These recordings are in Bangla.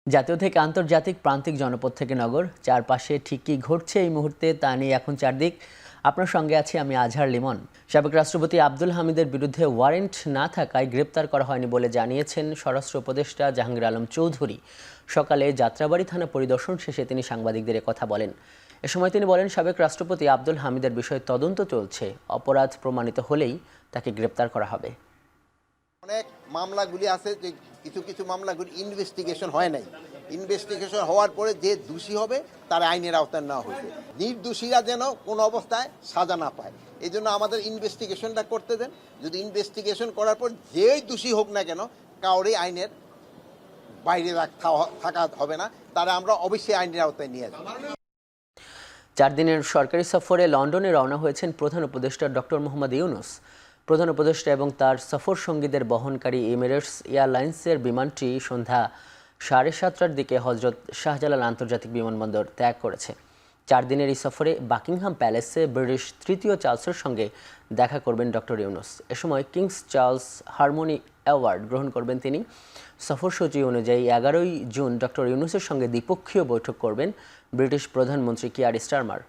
জাতীয় থেকে আন্তর্জাতিক, প্রান্তিক জনপদ থেকে নগর, চারপাশে ঠিক কী ঘটছে এই মুহূর্তে তা নিয়ে এখন চারদিক। আপনার সঙ্গে আছি আমি আজহার লিমন। সাবেক রাষ্ট্রপতি আব্দুল হামিদের বিরুদ্ধে ওয়ারেন্ট না থাকায় গ্রেপ্তার করা হয়নি বলে জানিয়েছেন স্বরাষ্ট্র উপদেষ্টা জাহাঙ্গীর আলম চৌধুরী। সকালে যাত্রাবাড়ি থানা পরিদর্শন শেষে তিনি সাংবাদিকদের কথা বলেন। এ সময় তিনি বলেন, সাবেক রাষ্ট্রপতি আব্দুল হামিদের বিষয়ে তদন্ত চলছে, অপরাধ প্রমাণিত হলেই তাকে গ্রেপ্তার করা হবে। অনেক মামলাগুলি আছে যে কিছু কিছু মামলাগুলি ইনভেস্টিগেশন হয় নাই, ইনভেস্টিগেশন হওয়ার পরে যে দোষী হবে তার আইনের আওতায় নেওয়া হয়েছে। নির্দোষীরা যেন কোনো অবস্থায় সাজা না পায়, এই জন্য আমাদের ইনভেস্টিগেশনটা করতে দেন। যদি ইনভেস্টিগেশন করার পর যেই দোষী হোক না কেন, কাউরে আইনের বাইরে থাকা হবে না, তারা আমরা অবশ্যই আইনের আওতায় নিয়ে আসবো। 4 দিনের সরকারি সফরে লন্ডনে রওনা হয়েছেন প্রধান উপদেষ্টা ডক্টর মোহাম্মদ ইউনূস। প্রধান উপদেষ্টা এবং তার সফর সঙ্গীদের বহনকারী এমিরেটস এয়ারলাইন্সের বিমানটি সন্ধ্যা 7:30টার দিকে হজরত শাহজালাল আন্তর্জাতিক বিমানবন্দর ত্যাগ করেছে। 4 দিনের এই সফরে বাকিংহাম প্যালেসে ব্রিটিশ তৃতীয় চার্লসের সঙ্গে দেখা করবেন ডক্টর ইউনূস। এ সময় কিংস চার্লস হারমোনি অ্যাওয়ার্ড গ্রহণ করবেন তিনি। সফরসূচি অনুযায়ী 11ই জুন ডক্টর ইউনূসের সঙ্গে দ্বিপক্ষীয় বৈঠক করবেন ব্রিটিশ প্রধানমন্ত্রী কিয়ার স্টারমার।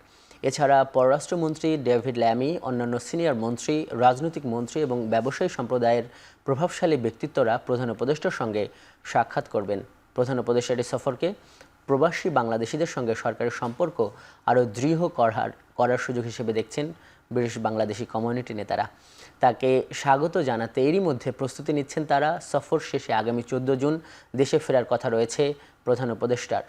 এছাড়া পররাষ্ট্রমন্ত্রী ডেভিড ল্যামি, অন্যান্য সিনিয়র মন্ত্রী, রাজনৈতিক মন্ত্রী এবং ব্যবসায়ী সম্প্রদায়ের প্রভাবশালী ব্যক্তিত্বরা প্রধান উপদেষ্টার সঙ্গে সাক্ষাৎ করবেন। প্রধান উপদেষ্টার এই সফরকে প্রবাসী বাংলাদেশিদের সঙ্গে সরকারের সম্পর্ক আরও দৃঢ় করার সুযোগ হিসেবে দেখছেন ব্রিটিশ বাংলাদেশি কমিউনিটি নেতারা। তাকে স্বাগত জানাতে এরই মধ্যে প্রস্তুতি নিচ্ছেন তারা। সফর শেষে আগামী 14 জুন দেশে ফেরার কথা রয়েছে প্রধান উপদেষ্টার।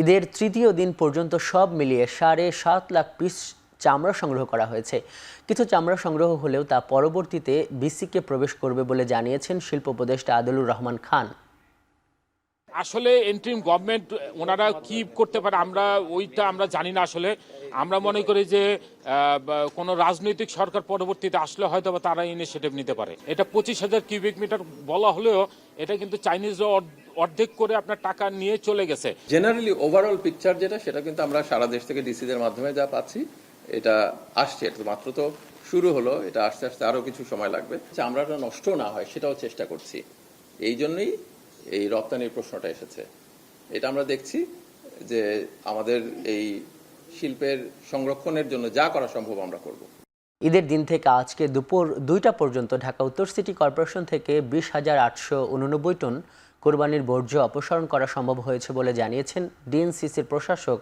ঈদের তৃতীয় দিন পর্যন্ত সব মিলিয়ে 7.5 লাখ পিস চামড়া সংগ্রহ করা হয়েছে। কিছু চামড়া সংগ্রহ হলেও তা পরবর্তীতে বিসিকে প্রবেশ করবে বলে জানিয়েছেন শিল্প উপদেষ্টা আদিলুর রহমান খান। আসলে ইন্টারিম গভর্নমেন্ট ওনারা কি করতে পারে আমরা জানি না। আসলে আমরা মনে করি যে কোনো রাজনৈতিক সরকার পরবর্তীতে আসলে হয়তো তারা ইনিশিয়েটিভ নিতে পারে। এটা 25,000 কিউবিক মিটার বলা হলেও এটা কিন্তু চাইনিজরা অর্ধেক করে আপনার টাকা নিয়ে চলে গেছে। জেনারেলি ওভারঅল পিকচার যেটা, সেটা কিন্তু আমরা সারা দেশ থেকে ডিসিদের মাধ্যমে যা পাচ্ছি এটা আসছে। এটা মাত্র তো শুরু হলো, এটা আস্তে আস্তে আরো কিছু সময় লাগবে। চামড়াটা নষ্ট না হয় সেটাও চেষ্টা করছি। এই জন্যই এই রপ্তানির প্রশ্নটা এসেছে। এটা আমরা দেখছি যে আমাদের এই শিল্পের সংরক্ষণের জন্য যা করা সম্ভব আমরা করব। ঈদের দিন থেকে আজকে দুপুর 2টা পর্যন্ত ঢাকা উত্তর সিটি কর্পোরেশন থেকে 20,889 টন কোরবানির বর্জ্য অপসারণ করা সম্ভব হয়েছে বলে জানিয়েছেন ডিএনসিসির প্রশাসক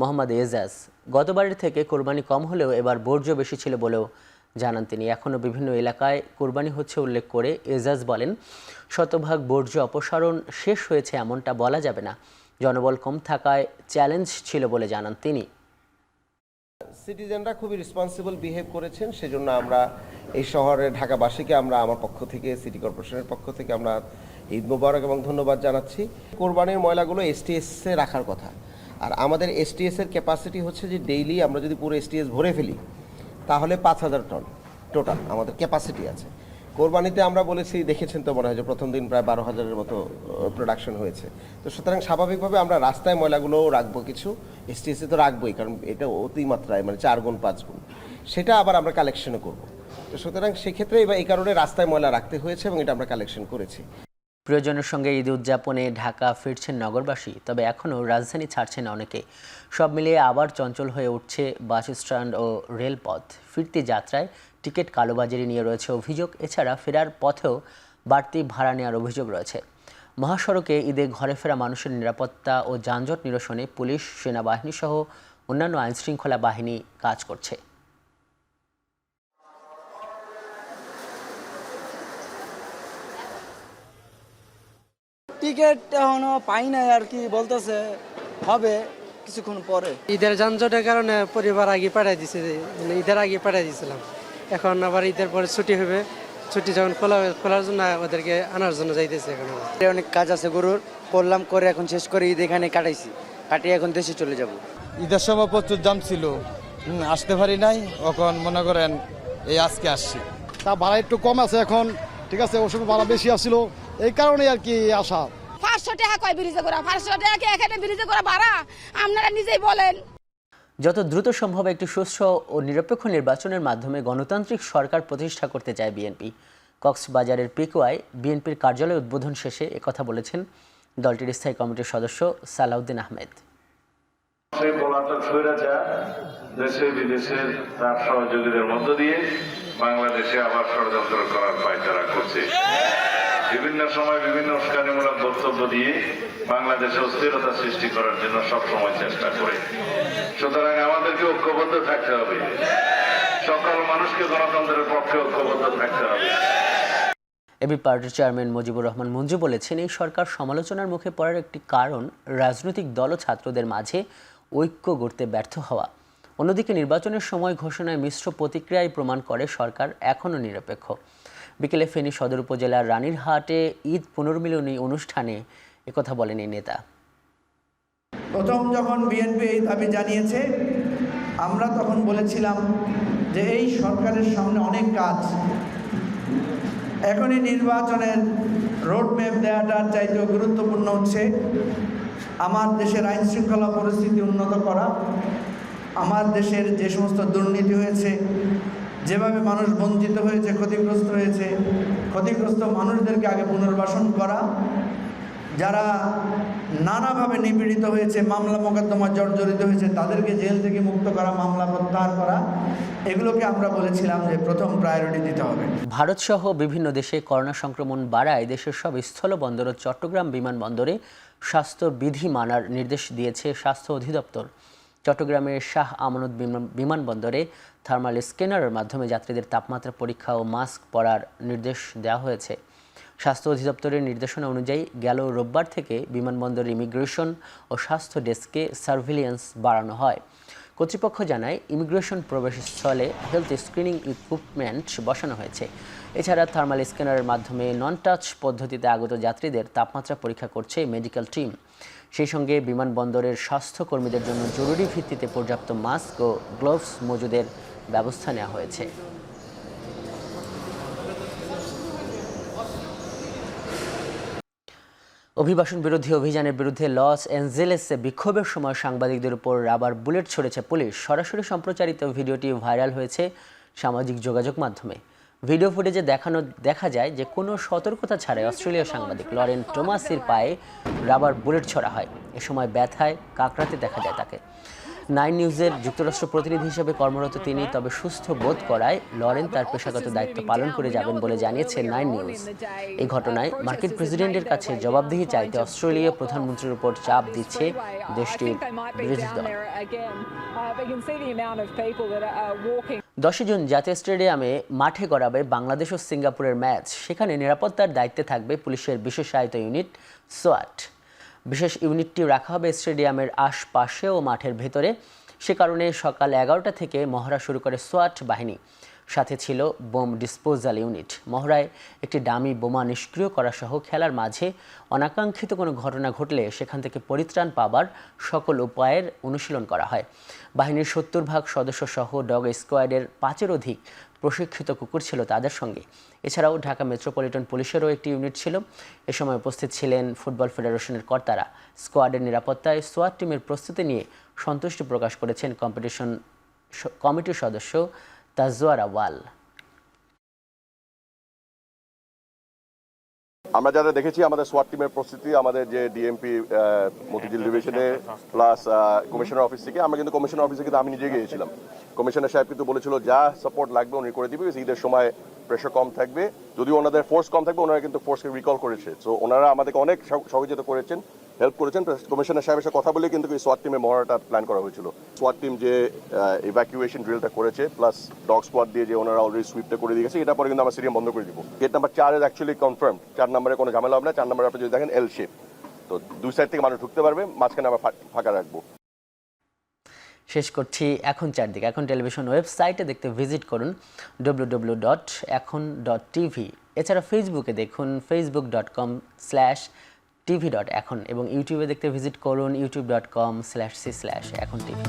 মোহাম্মদ এজাজ। গতবারের থেকে কোরবানি কম হলেও এবার বর্জ্য বেশি ছিল বলেও জানান তিনি। এখনও বিভিন্ন এলাকায় কোরবানি হচ্ছে উল্লেখ করে এজাজ বলেন, শতভাগ বর্জ্য অপসারণ শেষ হয়েছে এমনটা বলা যাবে না। জনবল কম থাকায় চ্যালেঞ্জ ছিল বলে জানান তিনি। সিটিজেনরা খুবই রেসপন্সিবল বিহেভ করেছেন, সেজন্য আমরা এই শহরে ঢাকাবাসীকে আমার পক্ষ থেকে, সিটি কর্পোরেশনের পক্ষ থেকে আমরা ঈদ মোবারক এবং ধন্যবাদ জানাচ্ছি। কোরবানির ময়লাগুলো এসটিএসে রাখার কথা, আর আমাদের এসটিএসের ক্যাপাসিটি হচ্ছে যে ডেইলি আমরা যদি পুরো এসটিএস ভরে ফেলি তাহলে 5,000 টন টোটাল আমাদের ক্যাপাসিটি আছে। কোরবানিতে আমরা বলেছি, দেখেছেন তো মনে হয় যে প্রথম দিন প্রায় 12,000-এর মতো প্রোডাকশন হয়েছে। তো সুতরাং স্বাভাবিকভাবে আমরা রাস্তায় ময়লাগুলোও রাখবো, কিছু এসটিএসে তো রাখবোই, কারণ এটা অতিমাত্রায় 4 গুণ 5 গুণ, সেটা আবার আমরা কালেকশনও করবো। তো সুতরাং সেক্ষেত্রে এবার এই কারণে রাস্তায় ময়লা রাখতে হয়েছে এবং এটা আমরা কালেকশন করেছি। প্রিয়জনের সঙ্গে ঈদ উদযাপনে ঢাকা ফিরছেন নগরবাসী, তবে এখনও রাজধানী ছাড়ছেন অনেকে। সব মিলিয়ে আবার চঞ্চল হয়ে উঠছে বাস স্ট্যান্ড ও রেলপথ। ফিরতি যাত্রায় টিকিট কালোবাজারি নিয়ে রয়েছে অভিযোগ। এছাড়া ফেরার পথেও বাড়তি ভাড়া নেওয়ার অভিযোগ রয়েছে। মহাসড়কে ঈদে ঘরে ফেরা মানুষের নিরাপত্তা ও যানজট নিরসনে পুলিশ, সেনাবাহিনী সহ অন্যান্য আইনশৃঙ্খলা বাহিনী কাজ করছে। টিকিট এখনো পাই নাই আর কি, বলতেছে হবে কিছুক্ষণ পরে। ঈদের যানজটের কারণে পরিবার আগে পাঠিয়ে দিছে, ঈদের আগে পাঠিয়ে দিয়েছিলাম। এখন আবার ঈদের পরে ছুটি হবে, ছুটি যখন খোলার জন্য ওদেরকে আনার জন্য যাইতেছে। এখন অনেক কাজ আছে গরুর, করলাম, করে এখন শেষ করে ঈদ এখানে কাটাইছি, কাটিয়ে এখন দেশে চলে যাব। ঈদের সময় প্রচুর জাম ছিল, আসতে পারি নাই, এখন মনে করেন এই আজকে আসছি। তা ভাড়া একটু কম আছে এখন, ঠিক আছে, ওর সময় ভাড়া বেশি আসছিল, এই কারণে আর কি আসা। 500 টাকা কয় ব্রিজে করা, 500 টাকা কি এখানে ব্রিজে করা ভাড়া? আপনারা নিজেই বলেন। যত দ্রুত সম্ভব একটি সুষ্ঠু ও নিরপেক্ষ নির্বাচনের মাধ্যমে গণতান্ত্রিক সরকার প্রতিষ্ঠা করতে চায় বিএনপি। কক্সবাজারের পিকুয়ায় বিএনপির কার্যালয় উদ্বোধন শেষে একথা বলেছেন দলটির স্থায়ী কমিটির সদস্য সালাউদ্দিন আহমেদ। সেই পলাতক স্বৈরাচার দেশে বিদেশে তার সহযোগীদের মধ্য দিয়ে বাংলাদেশে আবার ষড়যন্ত্র করার পায়তারা করছে। বিভিন্ন সময় বিভিন্ন উস্কানিমূলক বক্তব্য দিয়ে বাংলাদেশে অস্থিরতা সৃষ্টি করার জন্য সবসময় চেষ্টা করে। সুতরাং আমাদেরকে ঐক্যবদ্ধ থাকতে হবে, সকল মানুষকে গণতন্ত্রের পক্ষে ঐক্যবদ্ধ থাকতে হবে। এবি পার্টির চেয়ারম্যান মুজিবুর রহমান মঞ্জু বলেছেন, এই সরকার সমালোচনার মুখে পড়ার একটি কারণ রাজনৈতিক দল ও ছাত্রদের মাঝে ঐক্য গড়তে ব্যর্থ হওয়া। অন্যদিকে নির্বাচনের সময় ঘোষণায় মিশ্র প্রতিক্রিয়াই প্রমাণ করে সরকার এখনও নিরপেক্ষ। বিকেলে ফেনী সদর উপজেলার রানীরহাটে ঈদ পুনর্মিলনী অনুষ্ঠানে একথা বলেন এই নেতা। প্রথম যখন বিএনপি এই দাবি জানিয়েছে, আমরা তখন বলেছিলাম যে এই সরকারের সামনে অনেক কাজ, এখনই নির্বাচনের রোডম্যাপ দেওয়াটার চাইতেও গুরুত্বপূর্ণ হচ্ছে আমার দেশের আইন শৃঙ্খলা পরিস্থিতি উন্নত করা, আমার দেশের যে সমস্ত দুর্নীতি হয়েছে, যেভাবে মানুষ বঞ্চিত হয়েছে, ক্ষতিগ্রস্ত হয়েছে, ক্ষতিগ্রস্ত মানুষদেরকে আগে পুনর্বাসন করা, যারা নানাভাবে নিপীড়িত হয়েছে, মামলা মোকদ্দমা জর্জরিত হয়েছে, তাদেরকে জেল থেকে মুক্ত করা, মামলা প্রত্যাহার করা, এগুলোকে আমরা বলেছিলাম যে প্রথম প্রায়োরিটি দিতে হবে। ভারতসহ বিভিন্ন দেশে করোনা সংক্রমণ বাড়ায় দেশের সব স্থলবন্দর ও চট্টগ্রাম বিমানবন্দরে স্বাস্থ্যবিধি মানার নির্দেশ দিয়েছে স্বাস্থ্য অধিদপ্তর। চট্টগ্রামের শাহ আমানত বিমানবন্দরে থার্মাল স্ক্যানারের মাধ্যমে যাত্রীদের তাপমাত্রা পরীক্ষা ও মাস্ক পরার নির্দেশ দেওয়া হয়েছে। স্বাস্থ্য অধিদপ্তরের নির্দেশনা অনুযায়ী গেল রোববার থেকে বিমানবন্দরের ইমিগ্রেশন ও স্বাস্থ্য ডেস্কে সার্ভিলিয়েন্স বাড়ানো হয়। কর্তৃপক্ষ জানায়, ইমিগ্রেশন প্রবেশস্থলে হেলথ স্ক্রিনিং ইকুইপমেন্ট বসানো হয়েছে। এছাড়া থার্মাল স্ক্যানারের মাধ্যমে নন টাচ পদ্ধতিতে আগত যাত্রীদের তাপমাত্রা পরীক্ষা করছে মেডিকেল টিম। সেই সঙ্গে বিমানবন্দরের স্বাস্থ্যকর্মীদের জন্য জরুরি ভিত্তিতে পর্যাপ্ত মাস্ক ও গ্লোভস মজুদের ব্যবস্থা নেওয়া হয়েছে। অভিবাসন বিরোধী অভিযানের বিরুদ্ধে লস অ্যাঞ্জেলেসে বিক্ষোভের সময় সাংবাদিকদের উপর রাবার বুলেট ছুড়েছে পুলিশ। সরাসরি সম্প্রচারিত ভিডিওটি ভাইরাল হয়েছে সামাজিক যোগাযোগ মাধ্যমে। ভিডিও ফুটেজে দেখা যায় যে কোনো সতর্কতা ছাড়াই অস্ট্রেলীয় সাংবাদিক লরেন টোমাসের পায়ে রাবার বুলেট ছোড়া হয়। এ সময় ব্যথায় কাকড়াতে দেখা যায় তাকে। 9 নিউজের যুক্তরাষ্ট্র প্রতিনিধি হিসেবে কর্মরত তিনি, তবে সুস্থ বোধ করায় লরেন তার পেশাগত দায়িত্ব পালন করে যাবেন বলে জানিয়েছে 9 নিউজ। এই ঘটনায় মার্কিন প্রেসিডেন্টের কাছে জবাবদিহি চাইতে অস্ট্রেলীয় প্রধানমন্ত্রীর উপর চাপ দিচ্ছে দেশটির বিরোধী দল। 10 জুন জাতীয় স্টেডিয়ামে মাঠে গড়াবে বাংলাদেশ ও সিঙ্গাপুরের ম্যাচ। সেখানে নিরাপত্তার দায়িত্বে থাকবে পুলিশের বিশেষায়িত ইউনিট সোয়াট। বিশেষ ইউনিটটি রাখা হবে স্টেডিয়ামের আশপাশে ও মাঠের ভেতরে। সে কারণে সকাল 11টা থেকে মহড়া শুরু করে সোয়াট বাহিনী। সাথে ছিল বোম ডিসপোজাল ইউনিট। মহড়ায় একটি ডামি বোমা নিষ্ক্রিয় করা সহ খেলার মাঝে অনাকাঙ্ক্ষিত কোনো ঘটনা ঘটলে সেখান থেকে পরিত্রাণ পাবার সকল উপায়ের অনুশীলন করা হয়। বাহিনীর 70 সদস্য সহ ডগ স্কোয়াডের 5-এর অধিক প্রশিক্ষিত কুকুর ছিল তাদের সঙ্গে। এছাড়াও ঢাকা মেট্রোপলিটন পুলিশেরও একটি ইউনিট ছিল। এ সময় উপস্থিত ছিলেন ফুটবল ফেডারেশনের কর্তারা। স্কোয়াডের নিরাপত্তায় সোয়াট টিমের প্রস্তুতি নিয়ে সন্তুষ্টি প্রকাশ করেছেন কমিটির সদস্য তাজওয়ারা ওয়াল। আমরা যারা দেখেছি আমাদের সোয়াট টিমের প্রস্তুতি, আমাদের যে ডিএমপি মতিঝিল ডিভিশনে প্লাস কমিশনার অফিস থেকে, আমরা কিন্তু কমিশনার অফিসে কিন্তু আমি নিজে গিয়েছিলাম। কমিশনার সাহেব কিন্তু বলেছিল যা সাপোর্ট লাগবে উনি করে দিবে, ঈদের সময় প্রেশার কম থাকবে, যদিও ওনাদের ফোর্স কম থাকবে, ওনারা কিন্তু ফোর্সকে রিকল করেছে। সো ওনারা আমাদেরকে অনেক সহযোগিতা করেছেন, হেল্প করেছেন। কমিশনার সাহেবের সাথে কথা বলে কিন্তু এই সোয়াট টিমের মহড়াটা প্ল্যান করা হয়েছিল। সোয়াট টিম যে ইভ্যাকুয়েশন ড্রিলটা করেছে প্লাস ডগ স্কোয়াড দিয়ে যে ওনারা অলরেডি সুইপটা করে দিয়ে গেছে, এটা পরে কিন্তু আমরা স্টেডিয়াম বন্ধ করে দিব। গেট নাম্বার 4 এর অ্যাকচুয়ালি কনফার্ম, 4 নম্বরে কোনো ঝামেলা হবে না। 4 নম্বরে আপনি যদি দেখেন এল শেপ, তো দুই সাইড থেকে মানুষ ঢুকতে পারবে, মাঝখানে আমরা ফাঁকা রাখবো। শেষ করছি এখন চারদিকে। এখন টেলিভিশন ওয়েবসাইটে দেখতে ভিজিট করুন www.ekhon.tv। এছাড়া ফেসবুকে দেখুন facebook.com/tv.ekhon এবং ইউটিউবে দেখতে ভিজিট করুন youtube.com/c/ekhon tv।